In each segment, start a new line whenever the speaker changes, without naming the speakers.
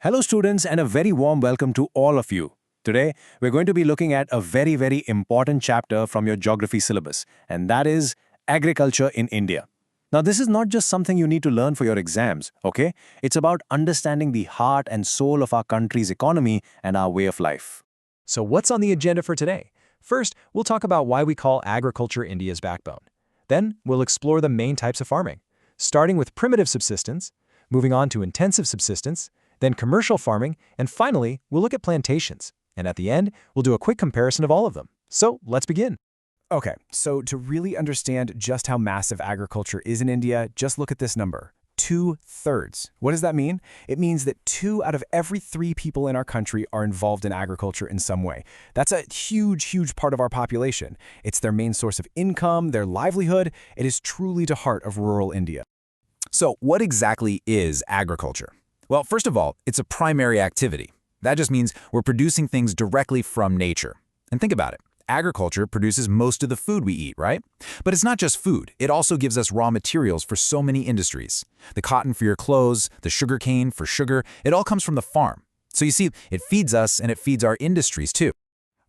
Hello students and a very warm welcome to all of you. Today, we're going to be looking at a very important chapter from your geography syllabus, and that is agriculture in India. Now, this is not just something you need to learn for your exams, okay? It's about understanding the heart and soul of our country's economy and our way of life.
So what's on the agenda for today? First, we'll talk about why we call agriculture India's backbone. Then, we'll explore the main types of farming, starting with primitive subsistence, moving on to intensive subsistence, then commercial farming, and finally, we'll look at plantations. And at the end, we'll do a quick comparison of all of them. So let's begin.
Okay, so to really understand just how massive agriculture is in India, just look at this number, 2/3. What does that mean? It means that 2 out of every 3 people in our country are involved in agriculture in some way. That's a huge part of our population. It's their main source of income, their livelihood. It is truly the heart of rural India.
So what exactly is agriculture? Well, first of all, it's a primary activity. That just means we're producing things directly from nature. And think about it. Agriculture produces most of the food we eat, right? But it's not just food. It also gives us raw materials for so many industries. The cotton for your clothes, the sugarcane for sugar, it all comes from the farm. So you see, it feeds us and it feeds our industries too.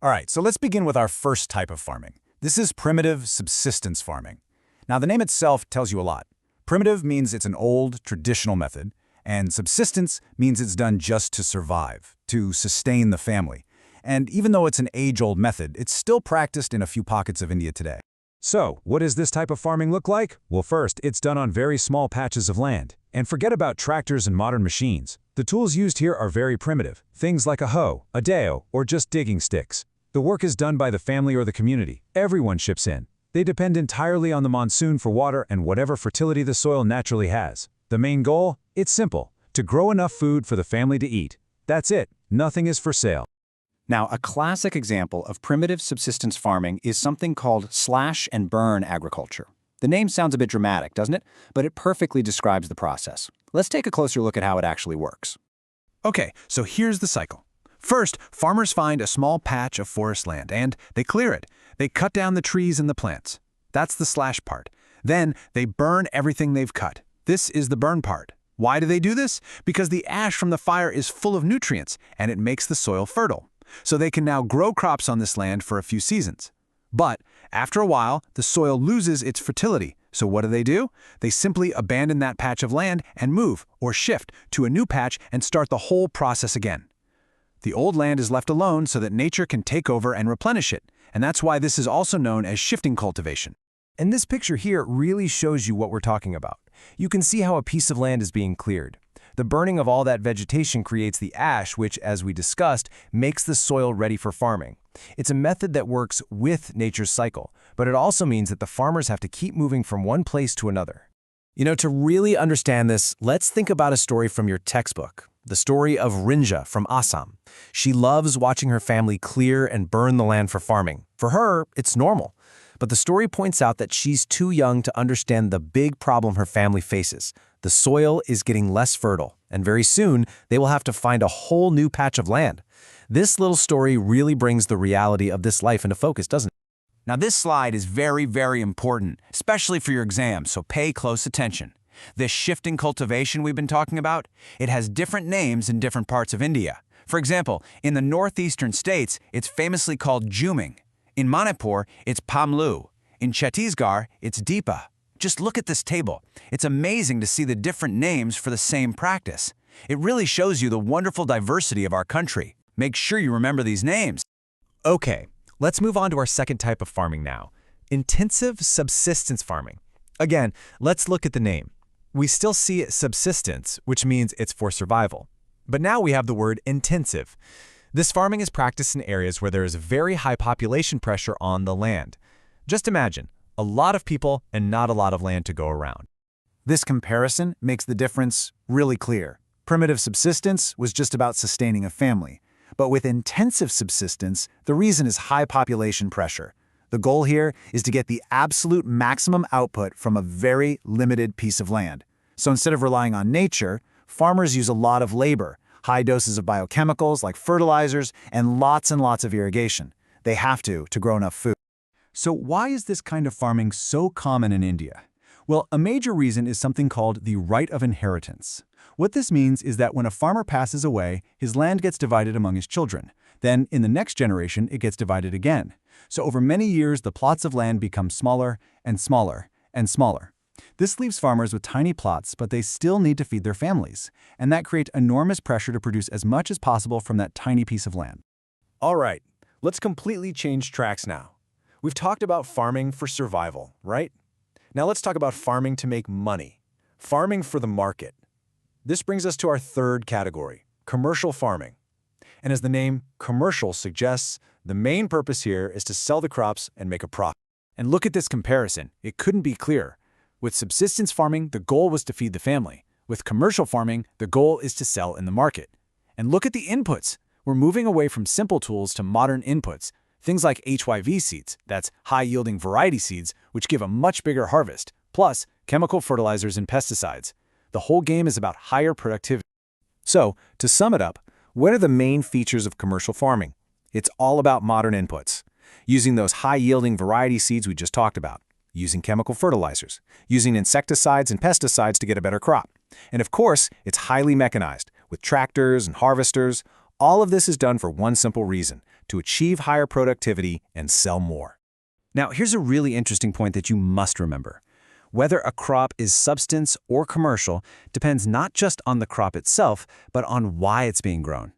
All right, so let's begin with our first type of farming. This is primitive subsistence farming. Now, the name itself tells you a lot. Primitive means it's an old, traditional method, and subsistence means it's done just to survive, to sustain the family. And even though it's an age-old method, it's still practiced in a few pockets of India today.
So, what does this type of farming look like? Well, first, it's done on very small patches of land. And forget about tractors and modern machines. The tools used here are very primitive, things like a hoe, a deo, or just digging sticks. The work is done by the family or the community. Everyone chips in. They depend entirely on the monsoon for water and whatever fertility the soil naturally has. The main goal? It's simple, to grow enough food for the family to eat. That's it. Nothing is for sale.
Now, a classic example of primitive subsistence farming is something called slash and burn agriculture. The name sounds a bit dramatic, doesn't it? But it perfectly describes the process. Let's take a closer look at how it actually works.
Okay, so here's the cycle. First, farmers find a small patch of forest land and they clear it. They cut down the trees and the plants. That's the slash part. Then they burn everything they've cut. This is the burn part. Why do they do this? Because the ash from the fire is full of nutrients and it makes the soil fertile. So they can now grow crops on this land for a few seasons. But after a while, the soil loses its fertility. So what do? They simply abandon that patch of land and move, or shift, to a new patch and start the whole process again. The old land is left alone so that nature can take over and replenish it. And that's why this is also known as shifting cultivation.
And this picture here really shows you what we're talking about. You can see how a piece of land is being cleared. The burning of all that vegetation creates the ash, which, as we discussed, makes the soil ready for farming. It's a method that works with nature's cycle, but it also means that the farmers have to keep moving from one place to another. You know, to really understand this, let's think about a story from your textbook. The story of Rinja from Assam. She loves watching her family clear and burn the land for farming. For her, it's normal. But the story points out that she's too young to understand the big problem her family faces. The soil is getting less fertile, and very soon they will have to find a whole new patch of land. This little story really brings the reality of this life into focus, doesn't it?
Now this slide is very important, especially for your exams, so pay close attention. This shifting cultivation we've been talking about, it has different names in different parts of India. For example, in the northeastern states, it's famously called juming. In Manipur, it's pamlu. In Chhattisgarh, it's deepa. Just look at this table. It's amazing to see the different names for the same practice. It really shows you the wonderful diversity of our country. Make sure you remember these names.
Okay, let's move on to our second type of farming now, intensive subsistence farming. Again, let's look at the name. We still see subsistence, which means it's for survival. But now we have the word intensive. This farming is practiced in areas where there is very high population pressure on the land. Just imagine, a lot of people and not a lot of land to go around.
This comparison makes the difference really clear. Primitive subsistence was just about sustaining a family. But with intensive subsistence, the reason is high population pressure. The goal here is to get the absolute maximum output from a very limited piece of land. So instead of relying on nature, farmers use a lot of labor, high doses of biochemicals like fertilizers, and lots of irrigation. They have to grow enough food.
So why is this kind of farming so common in India? Well, a major reason is something called the right of inheritance. What this means is that when a farmer passes away, his land gets divided among his children. Then, in the next generation, it gets divided again. So over many years, the plots of land become smaller and smaller and smaller. This leaves farmers with tiny plots, but they still need to feed their families. And that creates enormous pressure to produce as much as possible from that tiny piece of land.
All right, let's completely change tracks now. We've talked about farming for survival, right? Now let's talk about farming to make money. Farming for the market. This brings us to our third category, commercial farming. And as the name commercial suggests, the main purpose here is to sell the crops and make a profit.
And look at this comparison. It couldn't be clearer. With subsistence farming, the goal was to feed the family. With commercial farming, the goal is to sell in the market. And look at the inputs. We're moving away from simple tools to modern inputs. Things like HYV seeds, that's high-yielding variety seeds, which give a much bigger harvest, plus chemical fertilizers and pesticides. The whole game is about higher productivity.
So, to sum it up, what are the main features of commercial farming? It's all about modern inputs. Using those high-yielding variety seeds we just talked about. Using chemical fertilizers, using insecticides and pesticides to get a better crop. And of course, it's highly mechanized, with tractors and harvesters. All of this is done for one simple reason, to achieve higher productivity and sell more.
Now, here's a really interesting point that you must remember. Whether a crop is subsistence or commercial depends not just on the crop itself, but on why it's being grown.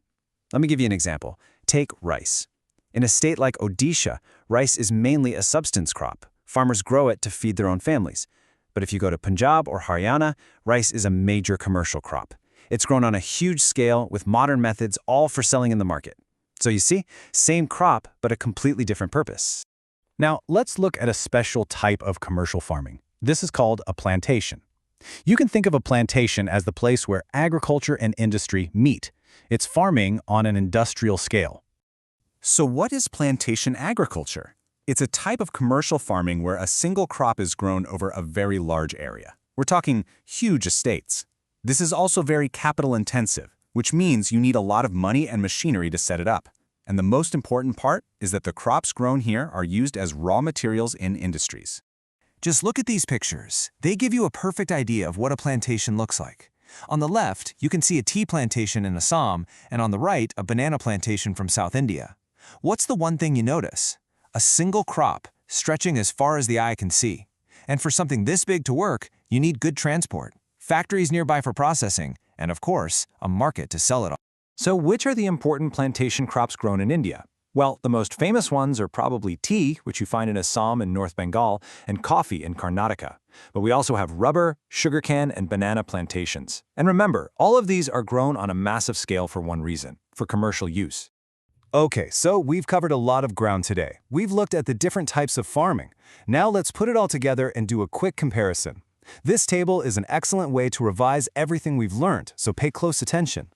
Let me give you an example. Take rice. In a state like Odisha, rice is mainly a subsistence crop. Farmers grow it to feed their own families. But if you go to Punjab or Haryana, rice is a major commercial crop. It's grown on a huge scale with modern methods, all for selling in the market. So you see, same crop, but a completely different purpose.
Now, let's look at a special type of commercial farming. This is called a plantation. You can think of a plantation as the place where agriculture and industry meet. It's farming on an industrial scale.
So what is plantation agriculture? It's a type of commercial farming where a single crop is grown over a very large area. We're talking huge estates. This is also very capital intensive, which means you need a lot of money and machinery to set it up. And the most important part is that the crops grown here are used as raw materials in industries. Just look at these pictures. They give you a perfect idea of what a plantation looks like. On the left, you can see a tea plantation in Assam, and on the right, a banana plantation from South India. What's the one thing you notice? A single crop, stretching as far as the eye can see. And for something this big to work, you need good transport, factories nearby for processing, and of course, a market to sell it on.
So which are the important plantation crops grown in India? Well, the most famous ones are probably tea, which you find in Assam and North Bengal, and coffee in Karnataka. But we also have rubber, sugarcane, and banana plantations. And remember, all of these are grown on a massive scale for one reason, for commercial use. Okay, so we've covered a lot of ground today. We've looked at the different types of farming. Now let's put it all together and do a quick comparison. This table is an excellent way to revise everything we've learned, so pay close attention.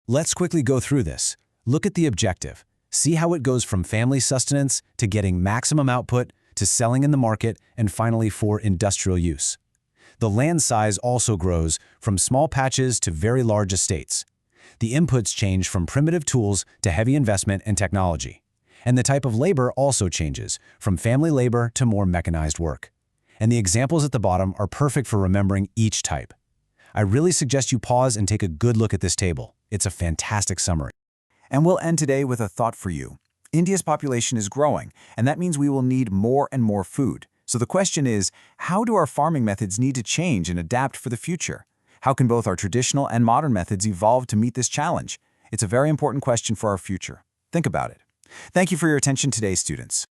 Let's quickly go through this. Look at the objective. See how it goes from family sustenance to getting maximum output to selling in the market and finally for industrial use. The land size also grows from small patches to very large estates. The inputs change from primitive tools to heavy investment and technology. And the type of labor also changes, from family labor to more mechanized work. And the examples at the bottom are perfect for remembering each type. I really suggest you pause and take a good look at this table. It's a fantastic summary.
And we'll end today with a thought for you. India's population is growing, and that means we will need more and more food. So the question is, how do our farming methods need to change and adapt for the future? How can both our traditional and modern methods evolve to meet this challenge? It's a very important question for our future. Think about it. Thank you for your attention today, students.